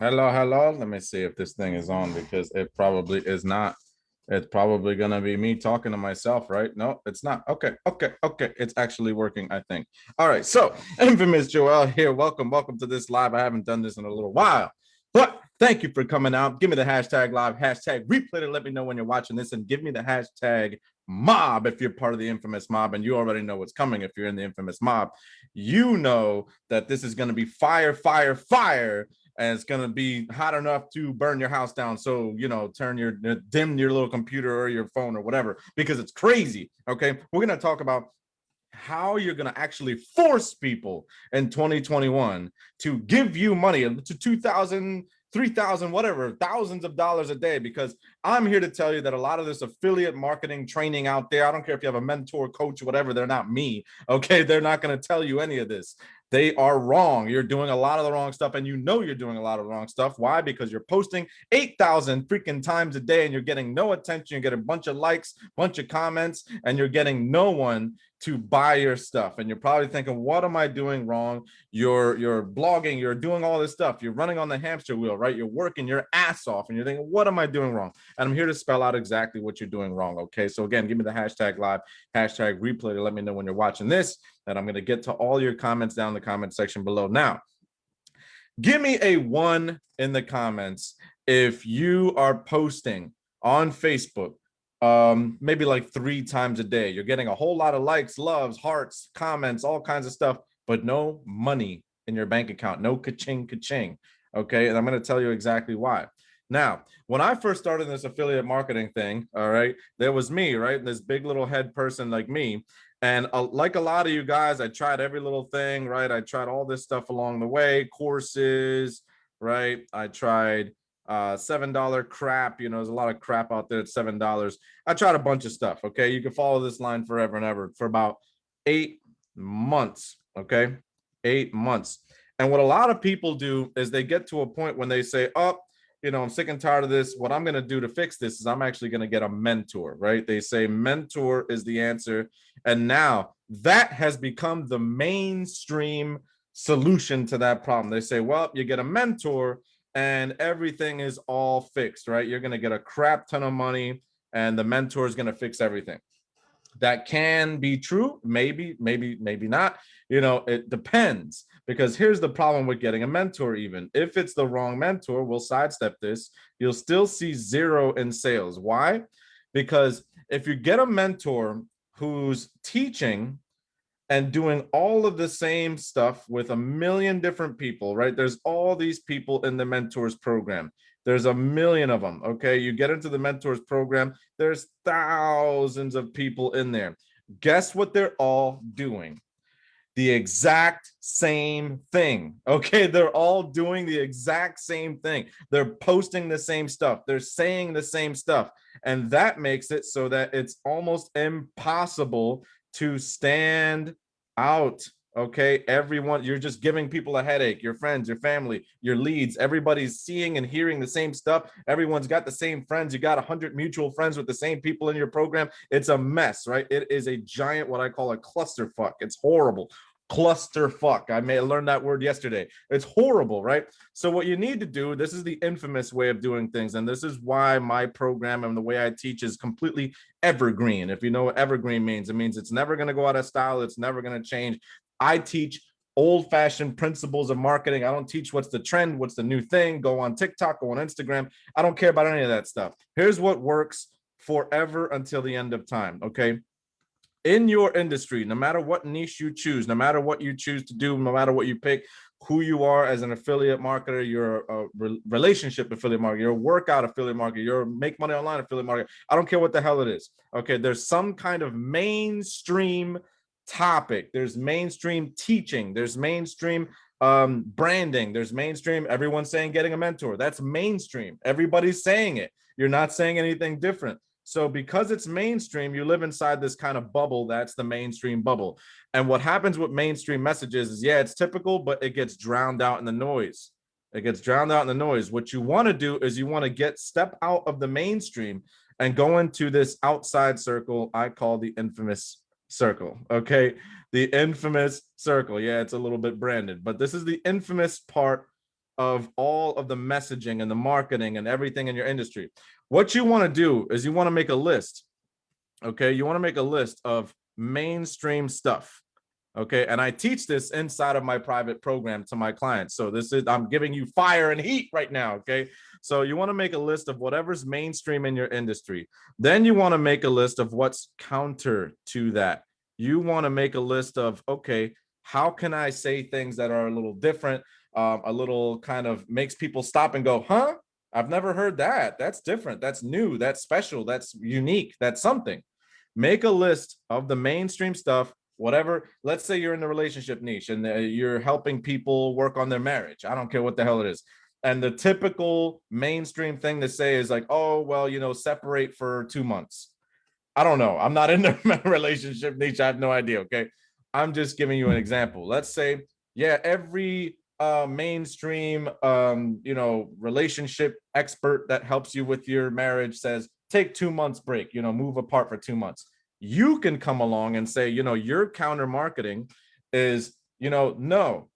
Hello, hello. Let me see if this thing is on because it probably is not. It's probably gonna be me talking to myself, right? No, it's not. Okay. It's actually working, I think. All right. So, infamous Joel here. Welcome to this live. I haven't done this in a little while, but thank you for coming out. Give me the hashtag live, hashtag replay to let me know when you're watching this, and give me the hashtag mob if you're part of the infamous mob, and you already know what's coming if you're in the infamous mob. You know that this is gonna be fire, and it's gonna be hot enough to burn your house down. So turn your dim your little computer or your phone or whatever because it's crazy. Okay, we're gonna talk about how you're going to actually force people in 2021 to give you money to 2,000, 3,000, whatever, thousands of dollars a day. Because I'm here to tell you that a lot of this affiliate marketing training out there, I don't care if you have a mentor, coach, whatever, they're not me. Okay, they're not going to tell you any of this. They are wrong. You're doing a lot of the wrong stuff, and you know you're doing a lot of the wrong stuff. Why? Because you're posting 8,000 freaking times a day and you're getting no attention. You're getting a bunch of likes, bunch of comments, and you're getting no one to buy your stuff. And you're probably thinking, what am I doing wrong? You're blogging, you're doing all this stuff, you're running on the hamster wheel, right? You're working your ass off and you're thinking, what am I doing wrong? And I'm here to spell out exactly what you're doing wrong. Okay, so again, give me the hashtag live, hashtag replay to let me know when you're watching this, and I'm going to get to all your comments down in the comment section below. Now, give me a 1 in the comments if you are posting on Facebook maybe like 3 times a day. You're getting a whole lot of likes, loves, hearts, comments, all kinds of stuff, but no money in your bank account. No ka-ching. Okay, and I'm going to tell you exactly why. Now, when I first started this affiliate marketing thing, all right, there was me, right? This big little head person like me. And like a lot of you guys, I tried every little thing, right? I tried all this stuff along the way, courses, right? I tried $7 crap. There's a lot of crap out there at $7. I tried a bunch of stuff. Okay, you can follow this line forever and ever for about 8 months. Okay, 8 months. And what a lot of people do is they get to a point when they say, "Oh, I'm sick and tired of this. What I'm going to do to fix this is I'm actually going to get a mentor," right? They say mentor is the answer. And now that has become the mainstream solution to that problem. They say, well, you get a mentor and everything is all fixed, right? You're going to get a crap ton of money and the mentor is going to fix everything. That can be true, maybe not. It depends, because here's the problem with getting a mentor. Even if it's the wrong mentor, we'll sidestep this, you'll still see zero in sales. Why? Because if you get a mentor who's teaching and doing all of the same stuff with a million different people, right? There's all these people in the mentors program. There's a million of them. Okay, you get into the mentors program, there's thousands of people in there. Guess what they're all doing? The exact same thing. Okay, they're all doing the exact same thing. They're posting the same stuff, they're saying the same stuff, and that makes it so that it's almost impossible to stand out. Okay, everyone, you're just giving people a headache. Your friends, your family, your leads, everybody's seeing and hearing the same stuff. Everyone's got the same friends. You got 100 mutual friends with the same people in your program. It's a mess, right? It is a giant, what I call a clusterfuck. It's horrible. Clusterfuck. I may have learned that word yesterday. It's horrible, right? So what you need to do, this is the infamous way of doing things, and this is why my program and the way I teach is completely evergreen. If you know what evergreen means, it means it's never going to go out of style. It's never going to change. I teach old-fashioned principles of marketing. I don't teach what's the trend, what's the new thing. Go on TikTok, go on Instagram. I don't care about any of that stuff. Here's what works forever until the end of time. Okay, in your industry, no matter what niche you choose, no matter what you choose to do, no matter what you pick, who you are as an affiliate marketer, you're a relationship affiliate marketer, you're a workout affiliate marketer, you're a make money online affiliate marketer. I don't care what the hell it is. Okay, there's some kind of mainstream topic. There's mainstream teaching. There's mainstream branding. There's mainstream. Everyone's saying getting a mentor. That's mainstream. Everybody's saying it. You're not saying anything different. So because it's mainstream, you live inside this kind of bubble. That's the mainstream bubble. And what happens with mainstream messages is, yeah, it's typical, but it gets drowned out in the noise. It gets drowned out in the noise. What you want to do is you want to step out of the mainstream and go into this outside circle I call the infamous circle. Okay, the infamous circle. Yeah, it's a little bit branded, but this is the infamous part of all of the messaging and the marketing and everything in your industry. What you want to do is you want to make a list. Okay. You want to make a list of mainstream stuff. Okay. And I teach this inside of my private program to my clients. So I'm giving you fire and heat right now. Okay. So you want to make a list of whatever's mainstream in your industry. Then you want to make a list of what's counter to that. You want to make a list of, okay, how can I say things that are a little different? A little kind of makes people stop and go, huh? I've never heard that. That's different. That's new. That's special. That's unique. That's something. Make a list of the mainstream stuff, whatever. Let's say you're in the relationship niche and you're helping people work on their marriage. I don't care what the hell it is. And the typical mainstream thing to say is like, oh, well, separate for 2 months. I don't know. I'm not in the relationship niche. I have no idea. Okay. I'm just giving you an example. Let's say, yeah, every mainstream relationship expert that helps you with your marriage says take 2 months break, move apart for 2 months. You can come along and say, your counter marketing is, no,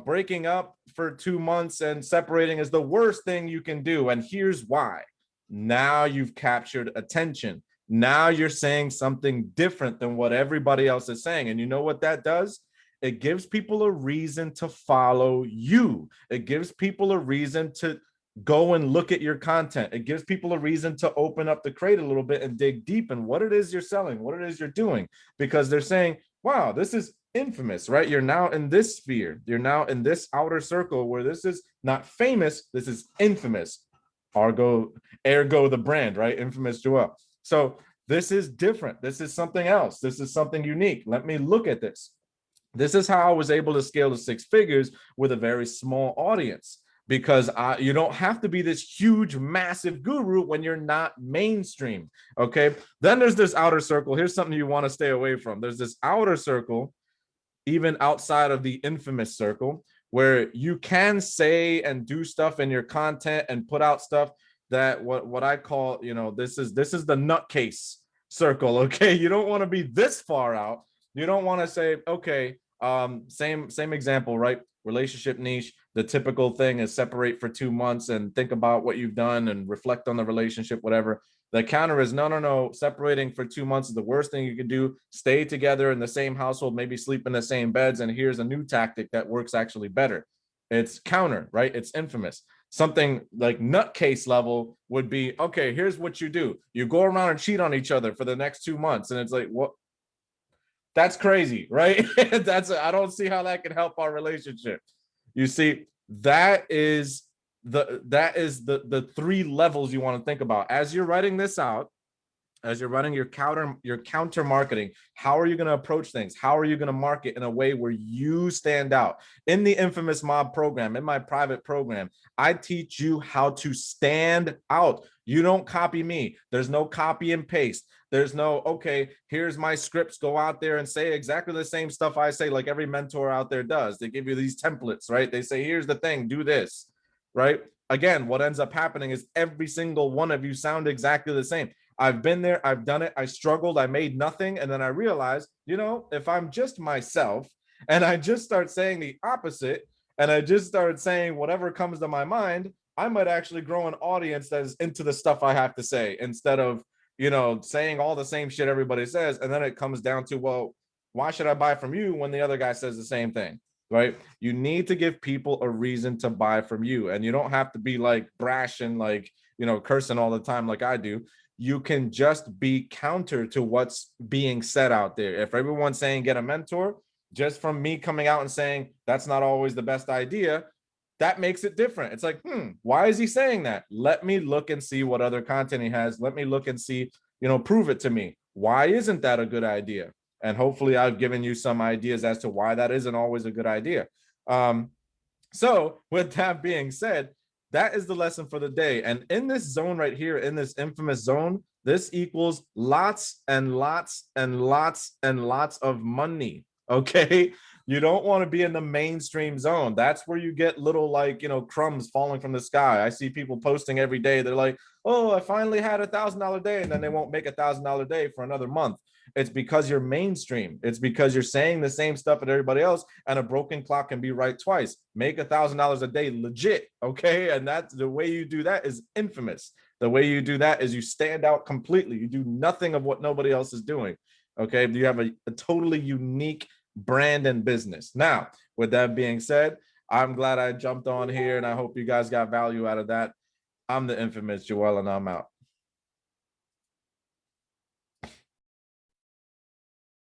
breaking up for 2 months and separating is the worst thing you can do, and here's why. Now you've captured attention. Now you're saying something different than what everybody else is saying. And you know what that does? It gives people a reason to follow you. It gives people a reason to go and look at your content. It gives people a reason to open up the crate a little bit and dig deep in what it is you're selling, what it is you're doing, because they're saying, wow, this is infamous, right? You're now in this sphere. You're now in this outer circle where this is not famous. This is infamous. Ergo the brand, right? Infamous Joel. So this is different. This is something else. This is something unique. Let me look at this. This is how I was able to scale to 6 figures with a very small audience, because you don't have to be this huge, massive guru when you're not mainstream. Okay. Then there's this outer circle. Here's something you want to stay away from. There's this outer circle, even outside of the infamous circle, where you can say and do stuff in your content and put out stuff that what I call, this is the nutcase circle. Okay. You don't want to be this far out. You don't want to say, okay, same example, right? Relationship niche. The typical thing is separate for 2 months and think about what you've done and reflect on the relationship, whatever. The counter is no. Separating for 2 months is the worst thing you can do. Stay together in the same household, maybe sleep in the same beds. And here's a new tactic that works actually better. It's counter, right? It's infamous. Something like nutcase level would be, okay, here's what you do. You go around and cheat on each other for the next 2 months. And it's like, what? That's crazy, right? I don't see how that can help our relationship. You see, that is the 3 levels you want to think about as you're writing this out. As you're running your counter marketing, how are you going to approach things? How are you going to market in a way where you stand out? In the Infamous Mob program, in my private program, I teach you how to stand out. You don't copy me. There's no copy and paste. There's no, okay, here's my scripts. Go out there and say exactly the same stuff I say, like every mentor out there does. They give you these templates, right? They say, here's the thing, do this, right? Again, what ends up happening is every single one of you sound exactly the same. I've been there. I've done it. I struggled. I made nothing. And then I realized, if I'm just myself and I just start saying the opposite and I just start saying whatever comes to my mind, I might actually grow an audience that is into the stuff I have to say instead of, saying all the same shit everybody says. And then it comes down to, well, why should I buy from you when the other guy says the same thing? Right? You need to give people a reason to buy from you. And you don't have to be like brash and like, cursing all the time like I do. You can just be counter to what's being said out there. If everyone's saying get a mentor, just from me coming out and saying that's not always the best idea, that makes it different. It's like, why is he saying that? Let me look and see what other content he has. Let me look and see, prove it to me. Why isn't that a good idea? And hopefully I've given you some ideas as to why that isn't always a good idea. So with that being said, that is the lesson for the day. And in this zone right here, in this infamous zone, this equals lots and lots and lots and lots of money. Okay. You don't want to be in the mainstream zone. That's where you get little, like, crumbs falling from the sky. I see people posting every day. They're like, oh, I finally had $1,000 day, and then they won't make $1,000 day for another month. It's because you're mainstream. It's because you're saying the same stuff as everybody else, and a broken clock can be right twice. Make $1,000 a day legit, okay? And that's the way you do that is infamous. The way you do that is you stand out completely. You do nothing of what nobody else is doing. Okay, you have a totally unique brand and business. Now, with that being said, I'm glad I jumped on here, and I hope you guys got value out of that. I'm the infamous Joel, and I'm out.